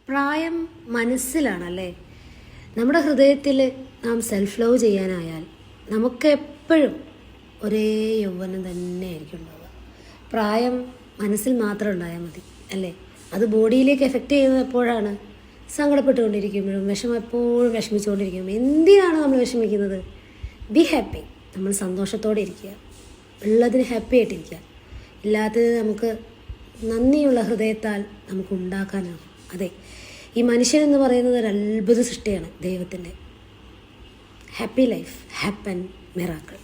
പ്രായം മനസ്സിലാണല്ലേ. നമ്മുടെ ഹൃദയത്തിൽ നാം സെൽഫ് ലവ് ചെയ്യാനായാൽ നമുക്ക് എപ്പോഴും ഒരേ യൗവനം തന്നെ ആയിരിക്കും ഉണ്ടാവുക. പ്രായം മനസ്സിൽ മാത്രം ഉണ്ടായാൽ മതി അല്ലേ. അത് ബോഡിയിലേക്ക് എഫക്റ്റ് ചെയ്യുന്നത് എപ്പോഴാണ്? സങ്കടപ്പെട്ടുകൊണ്ടിരിക്കുമ്പോഴും എപ്പോഴും വിഷമിച്ചുകൊണ്ടിരിക്കുമ്പോൾ. എന്തിനാണ് നമ്മൾ വിഷമിക്കുന്നത്? Be happy. നമ്മൾ സന്തോഷത്തോടെ ഇരിക്കുക, ഉള്ളതിന് ഹാപ്പി ആയിട്ടിരിക്കുക. ഇല്ലാത്തത് നമുക്ക് നന്ദിയുള്ള ഹൃദയത്താൽ നമുക്ക് ഉണ്ടാക്കാനാകും. അതെ, ഈ മനുഷ്യൻ എന്ന് പറയുന്നത് ഒരു അത്ഭുത സൃഷ്ടിയാണ് ദൈവത്തിൻ്റെ. Happy life, happen miracle.